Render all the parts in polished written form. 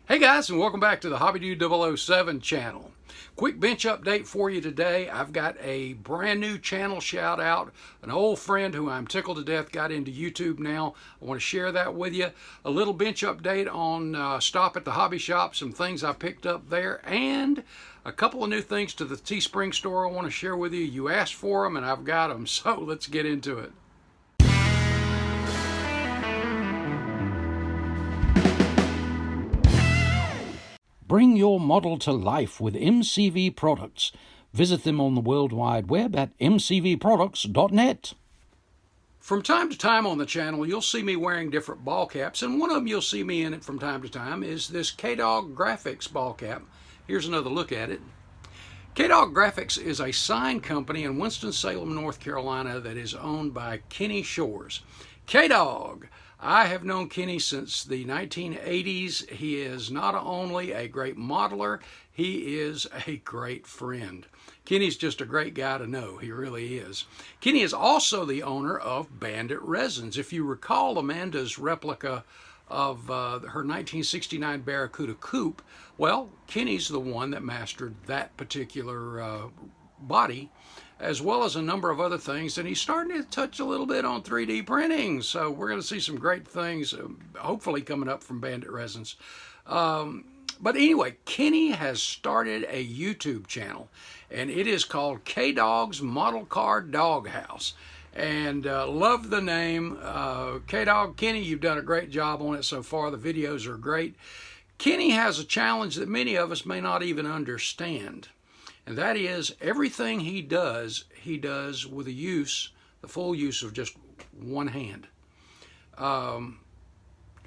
Hey guys, and welcome back to the HobbyDude 007 channel. Quick bench update for you today. I've got a brand new channel shout out. An old friend who I'm tickled to death got into YouTube now. I want to share that with you. A little bench update on Stop at the Hobby Shop, some things I picked up there, and a couple of new things to the Teespring store I want to share with you. You asked for them and I've got them, so let's get into it. Bring your model to life with MCV products. Visit them on the World Wide Web at mcvproducts.net. From time to time on the channel, you'll see me wearing different ball caps, and one of them you'll see me in it from time to time is this K-Dog Graphics ball cap. Here's another look at it. K-Dog Graphics is a sign company in Winston-Salem, North Carolina that is owned by Kenny Shores. K-Dog. I have known Kenny since the 1980s. He is not only a great modeler, he is a great friend. Kenny's just a great guy to know. He really is. Kenny is also the owner of Bandit Resins. If you recall Amanda's replica of her 1969 Barracuda Coupe, well, Kenny's the one that mastered that particular body, as well as a number of other things, and he's starting to touch a little bit on 3D printing, so we're going to see some great things hopefully coming up from Bandit Resins. But anyway, Kenny has started a YouTube channel, and it is called K-Dog's Model Car Doghouse, and love the name. K-Dog, Kenny, you've done a great job on it so far. The videos are great. Kenny has a challenge that many of us may not even understand. And that is, everything he does with the full use of just one hand.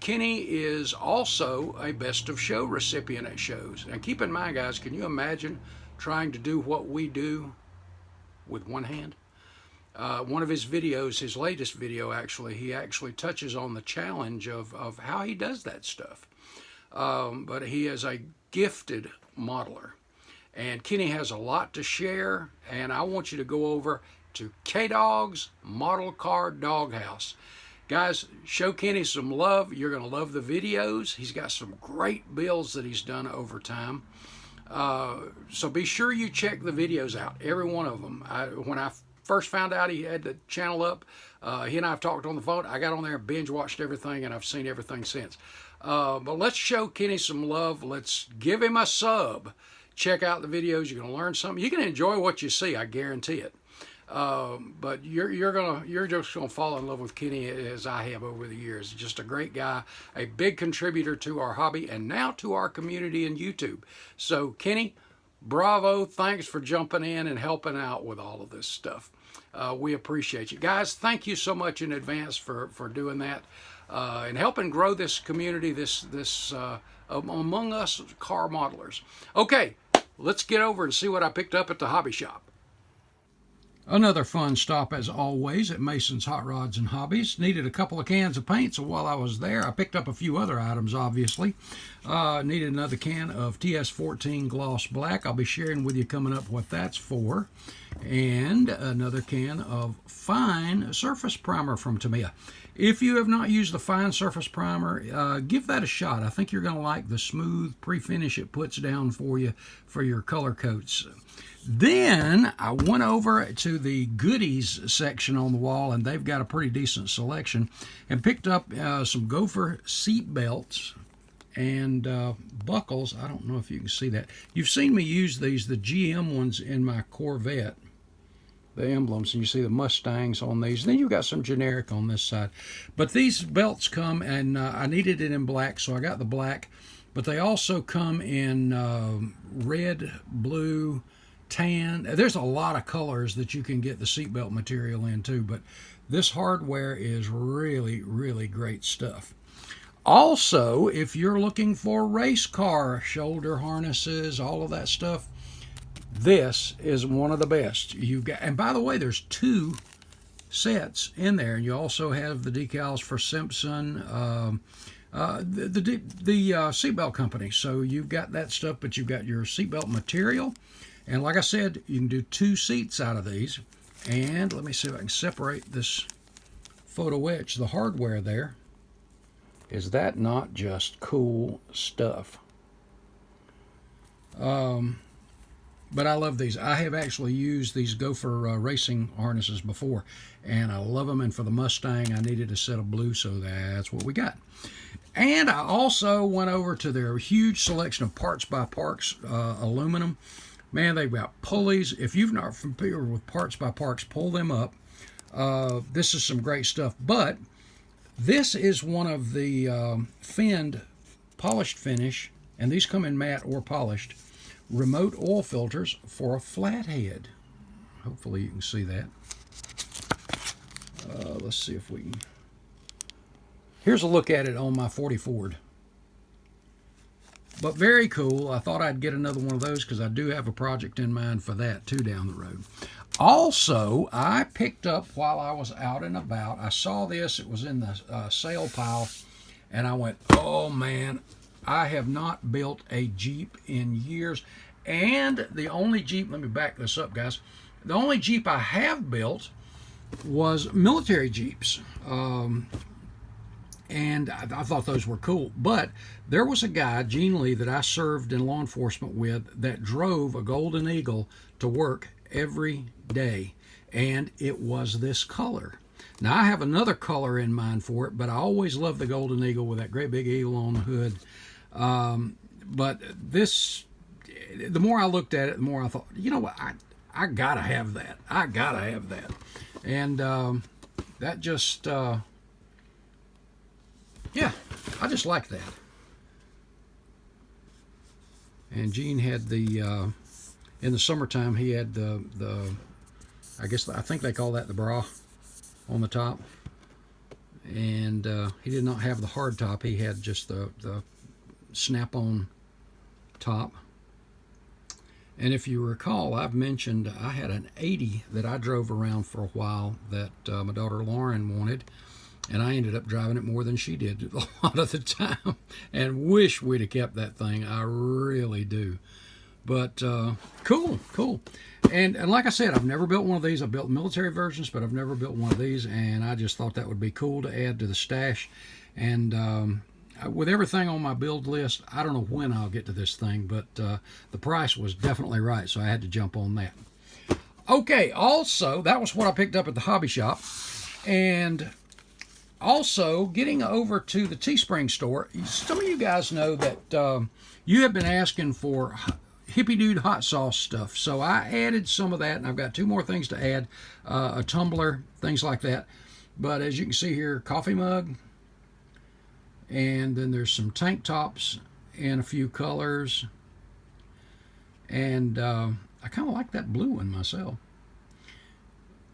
Kenny is also a best of show recipient at shows. And keep in mind, guys, can you imagine trying to do what we do with one hand? One of his videos, his latest video actually, he actually touches on the challenge of how he does that stuff. But he is a gifted modeler. And Kenny has a lot to share, and I want you to go over to K-Dog's Model Car Doghouse. Guys, show Kenny some love. You're going to love the videos. He's got some great builds that he's done over time. So be sure you check the videos out, every one of them. When I first found out he had the channel up, he and I have talked on the phone. I got on there and binge watched everything, and I've seen everything since. But let's show Kenny some love. Let's give him a sub. Check out the videos. You're going to learn something. You can enjoy what you see, I guarantee it. But you're just gonna fall in love with Kenny as I have over the years. Just a great guy, a big contributor to our hobby and now to our community in YouTube. So Kenny, bravo! Thanks for jumping in and helping out with all of this stuff. We appreciate you guys. Thank you so much in advance for doing that and helping grow this community, this among us car modelers. Okay, let's get over and see what I picked up at the hobby shop. Another fun stop, as always, at Mason's Hot Rods and Hobbies. Needed a couple of cans of paint, so while I was there, I picked up a few other items, obviously. Needed another can of TS14 Gloss Black. I'll be sharing with you coming up what that's for. And another can of Fine Surface Primer from Tamiya. If you have not used the Fine Surface Primer, give that a shot. I think you're going to like the smooth pre-finish it puts down for you for your color coats. Then I went over to the goodies section on the wall, and they've got a pretty decent selection, and picked up some Gopher seat belts and buckles. I don't know if you can see that. You've seen me use these, the GM ones in my Corvette, the emblems, and you see the Mustangs on these. And then you've got some generic on this side. But these belts come, and I needed it in black, so I got the black. But they also come in red, blue, tan. There's a lot of colors that you can get the seatbelt material in too, but this hardware is really, really great stuff. Also, if you're looking for race car shoulder harnesses, all of that stuff, this is one of the best you've got. And by the way, there's two sets in there, and you also have the decals for Simpson, the seatbelt company. So you've got that stuff, but you've got your seatbelt material. And like I said, you can do two seats out of these. And let me see if I can separate this photo etch. The hardware there, is that not just cool stuff? But I love these. I have actually used these Gopher racing harnesses before, and I love them. And for the Mustang, I needed a set of blue, so that's what we got. And I also went over to their huge selection of Parts by Parks aluminum. Man, they've got pulleys. If you've not familiar with Parts by Parks, pull them up. This is some great stuff. But this is one of the finned polished finish, and these come in matte or polished, remote oil filters for a flathead. Hopefully you can see that. Let's see if we can. Here's a look at it on my 40 Ford. But very cool. I thought I'd get another one of those because I do have a project in mind for that too down the road. Also, I picked up while I was out and about, I saw this, it was in the sale pile, and I went, oh man, I have not built a Jeep in years. And the only Jeep, let me back this up, guys. The only Jeep I have built was military Jeeps. And I thought those were cool. But there was a guy, Gene Lee, that I served in law enforcement with that drove a Golden Eagle to work every day. And it was this color. Now, I have another color in mind for it, but I always loved the Golden Eagle with that great big eagle on the hood. But this, the more I looked at it, the more I thought, you know what, I gotta have that. I gotta have that. And that just, yeah, I just like that. And Gene had the, in the summertime, he had the I guess, I think they call that the bra on the top. And he did not have the hard top. He had just the snap-on top. And if you recall, I've mentioned I had an 80 that I drove around for a while that my daughter Lauren wanted. And I ended up driving it more than she did a lot of the time. And wish we'd have kept that thing. I really do. But cool. And like I said, I've never built one of these. I've built military versions, but I've never built one of these. And I just thought that would be cool to add to the stash. And with everything on my build list, I don't know when I'll get to this thing. But the price was definitely right, so I had to jump on that. Okay, also, that was what I picked up at the hobby shop. And also, getting over to the Teespring store, some of you guys know that you have been asking for Hippie Dude hot sauce stuff. So I added some of that, and I've got 2 more things to add, a tumbler, things like that. But as you can see here, coffee mug, and then there's some tank tops in a few colors. And I kind of like that blue one myself.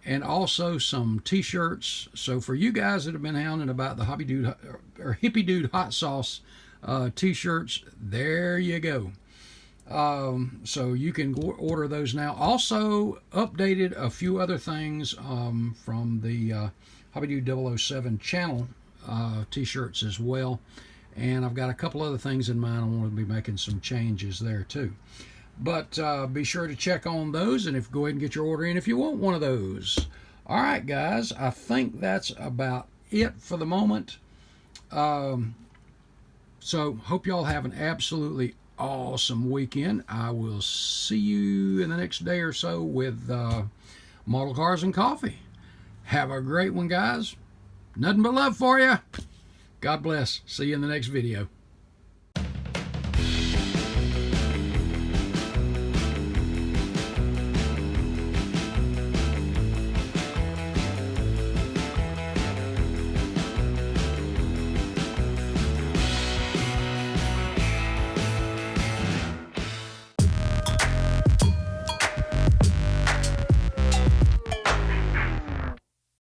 And also some t-shirts. So for you guys that have been hounding about the Hippie Dude hot sauce t-shirts, there you go. So you can order those now. Also updated a few other things from the Hobby Dude 007 channel t-shirts as well. And I've got a couple other things in mind. I want to be making some changes there too. But be sure to check on those, and go ahead and get your order in if you want one of those. All right, guys, I think that's about it for the moment. So hope y'all have an absolutely awesome weekend. I will see you in the next day or so with model cars and coffee. Have a great one, guys. Nothing but love for you. God bless. See you in the next video.